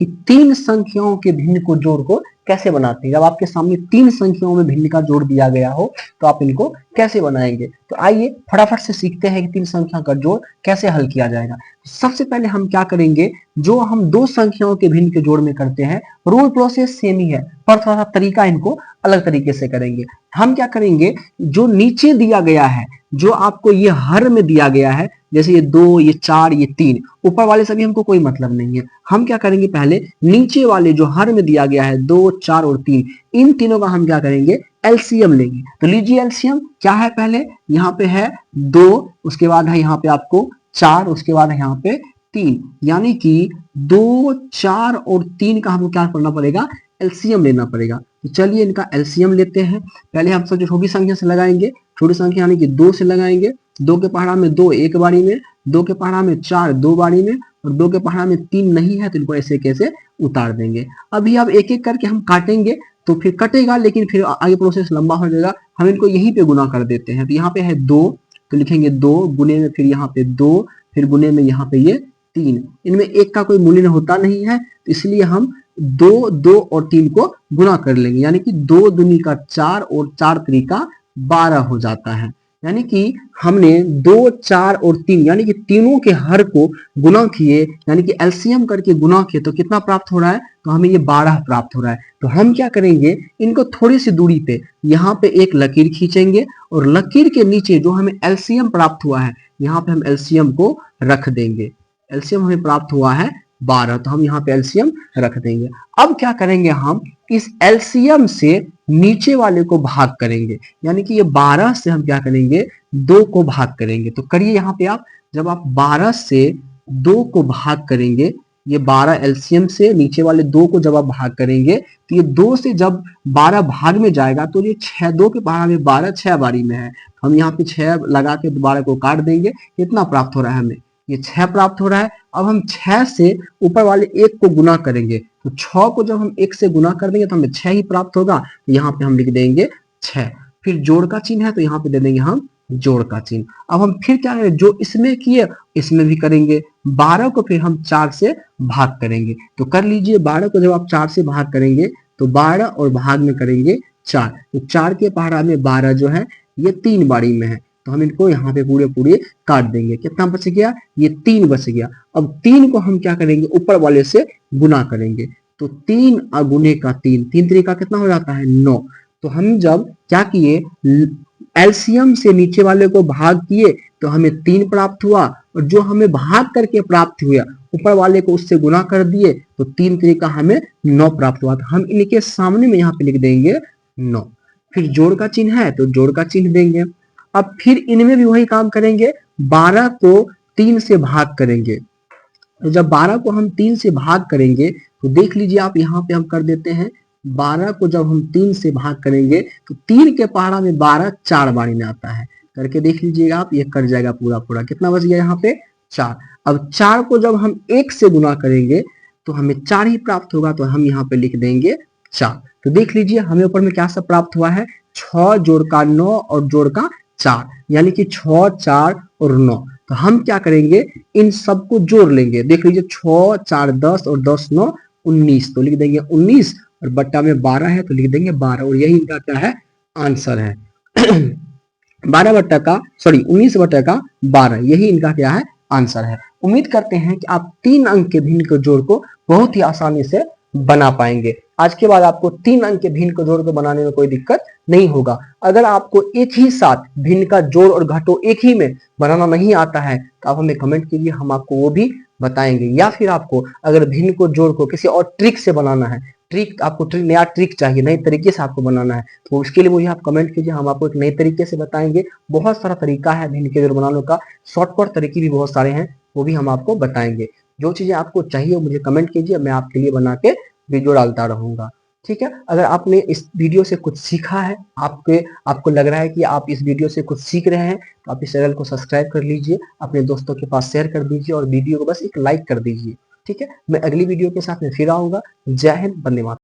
कि 3 संख्याओं के भिन्न को जोड़ को कैसे बनाते हैं। जब आपके सामने 3 संख्याओं में भिन्न का जोड़ दिया गया हो तो आप इनको कैसे बनाएंगे। तो आइए फटाफट से सीखते हैं कि 3 संख्या का जोड़ कैसे हल किया जाएगा। सबसे पहले हम क्या करेंगे, जो हम 2 संख्याओं के भिन्न के जोड़ में करते हैं रूल प्रोसेस सेम ही है, पर थोड़ा सा तरीका इनको अलग तरीके से करेंगे। हम क्या करेंगे, जो नीचे दिया गया है, जो आपको ये हर में दिया गया है, जैसे ये 2, ये 4, ये 3, ऊपर वाले सभी हमको कोई मतलब नहीं है। हम क्या करेंगे, पहले नीचे वाले जो हर में दिया गया है 2, 4 और 3, इन तीनों का हम क्या करेंगे, एलसीएम लेंगे। तो लीजिए एलसीएम क्या है, पहले यहाँ पे है 2, उसके बाद है यहाँ पे आपको 4, उसके बाद है यहाँ पे 3, यानी कि 2, 4 और 3 का हमको क्या करना पड़ेगा, एलसीएम लेना पड़ेगा। तो चलिए इनका एलसीएम लेते हैं। पहले हम सब छोटी संख्या से लगाएंगे, छोटी संख्या यानी कि 2 से लगाएंगे। 2 के पहाड़ा में 2 एक बारी में, 2 के पहाड़ा में 4 दो बारी में, और 2 के पहाड़ा में 3 नहीं है तो इनको ऐसे कैसे उतार देंगे। अभी अब एक एक करके हम काटेंगे तो फिर कटेगा, लेकिन फिर आगे प्रोसेस लंबा हो जाएगा। हम इनको यहीं पे गुना कर देते हैं। तो यहाँ पे है 2, तो लिखेंगे 2 गुने में फिर यहाँ पे 2, फिर गुने में यहाँ पे ये 3। इनमें एक का कोई मूल्य होता नहीं है, तो इसलिए हम 2, 2 और 3 को गुना कर लेंगे, यानी कि 2 दूनी का 4 और 4 त्रिका 12 हो जाता है। यानी कि हमने 2, 4 और 3 यानी कि तीनों के हर को गुना किए, यानी कि एलसीएम करके गुना किए, तो कितना प्राप्त हो रहा है, तो हमें ये 12 प्राप्त हो रहा है। तो हम क्या करेंगे, इनको थोड़ी सी दूरी पे यहाँ पे एक लकीर खींचेंगे, और लकीर के नीचे जो हमें एलसीएम प्राप्त हुआ है, यहाँ पे हम एलसीएम को रख देंगे। एलसीएम हमें प्राप्त हुआ है 12, तो हम यहाँ पे एलसीएम रख देंगे। अब क्या करेंगे, हम इस एलसीएम से नीचे वाले को भाग करेंगे, यानी कि ये 12 से हम क्या करेंगे, 2 को भाग करेंगे। तो करिए यहाँ पे आप, जब आप 12 से 2 को भाग करेंगे, ये 12 एलसीएम से नीचे वाले 2 को जब आप भाग करेंगे, तो ये 2 से जब 12 भाग में जाएगा तो ये 6, 2 के पहाड़ा में 12 6 बारी में है, हम यहाँ पे 6 लगा के 12 को काट देंगे। कितना प्राप्त हो रहा है हमें, ये 6 प्राप्त हो रहा है। अब हम 6 से ऊपर वाले 1 को गुना करेंगे, तो 6 को जब हम 1 से गुना कर देंगे तो हमें 6 ही प्राप्त होगा। तो यहाँ पे हम लिख देंगे 6। फिर जोड़ का चिन्ह है तो यहाँ पे दे देंगे हम जोड़ का चिन्ह। अब हम फिर क्या करेंगे, जो इसमें किए इसमें भी करेंगे। 12 को फिर हम 4 से भाग करेंगे, तो कर लीजिए 12 को जब आप 4 से भाग करेंगे तो 12 और भाग में करेंगे 4, तो 4 के पहाड़ा में 12 जो है ये 3 बारी में है, तो हम इनको यहाँ पे पूरे पूरे काट देंगे। कितना बच गया, ये 3 बच गया। अब 3 को हम क्या करेंगे, ऊपर वाले से गुना करेंगे, तो 3 गुने का 3, 3 तरीका कितना हो जाता है 9। तो हम जब क्या किए, एलसीएम से नीचे वाले को भाग किए तो हमें 3 प्राप्त हुआ, और जो हमें भाग करके प्राप्त हुआ ऊपर वाले को उससे गुना कर दिए तो 3 तरीका हमें 9 प्राप्त हुआ। तो हम इनके सामने में यहाँ पे लिख देंगे 9। फिर जोड़ का चिन्ह है तो जोड़ का चिन्ह देंगे। अब फिर इनमें भी वही काम करेंगे, 12 को 3 से भाग करेंगे। तो जब 12 को हम 3 से भाग करेंगे तो देख लीजिए आप, यहाँ पे हम कर देते हैं 12 को जब हम 3 से भाग करेंगे तो 3 के पहाड़ा में 12 4 बारी में आता है, करके देख लीजिएगा आप, ये कट जाएगा पूरा पूरा। कितना बच गया यहाँ पे 4। अब 4 को जब हम 1 से गुना करेंगे तो हमें 4 ही प्राप्त होगा, तो हम यहाँ पे लिख देंगे 4। तो देख लीजिए हमें ऊपर में क्या सब प्राप्त हुआ है, 6 जोड़ का 9 और जोड़ का 4, यानी कि 6, 4 और 9। तो हम क्या करेंगे, इन सबको जोड़ लेंगे। देख लीजिए 6, 4 10 और 10 9 19, तो लिख देंगे 19, और बट्टा में 12 है तो लिख देंगे 12, और यही इनका क्या है, आंसर है। 19 बट्टा का 12, यही इनका क्या है, आंसर है। उम्मीद करते हैं कि आप 3 अंक के भिन्न के जोड़ को बहुत ही आसानी से बना पाएंगे। आज के बाद आपको 3 अंक के भिन्न के जोड़ को बनाने में कोई दिक्कत नहीं होगा। अगर आपको एक ही साथ भिन्न का जोड़ और घटाव एक ही में बनाना नहीं आता है तो आप हमें कमेंट कीजिए, हम आपको वो भी बताएंगे। या फिर आपको अगर भिन्न को जोड़ को किसी और ट्रिक से बनाना है, आपको नया ट्रिक चाहिए, नए तरीके से आपको बनाना है, तो उसके लिए मुझे आप कमेंट कीजिए, हम आपको एक नए तरीके से बताएंगे। बहुत सारा तरीका है भिन्न के जोड़ बनाने का, शॉर्टकट तरीके भी बहुत सारे हैं, वो भी हम आपको बताएंगे। जो चीजें आपको चाहिए मुझे कमेंट कीजिए, मैं आपके लिए बना के वीडियो डालता रहूंगा। ठीक है, अगर आपने इस वीडियो से कुछ सीखा है, आपको लग रहा है कि आप इस वीडियो से कुछ सीख रहे हैं, तो आप इस चैनल को सब्सक्राइब कर लीजिए, अपने दोस्तों के पास शेयर कर दीजिए, और वीडियो को बस एक लाइक कर दीजिए। ठीक है, मैं अगली वीडियो के साथ में फिर आऊंगा। जय हिंद, वंदे मातरम।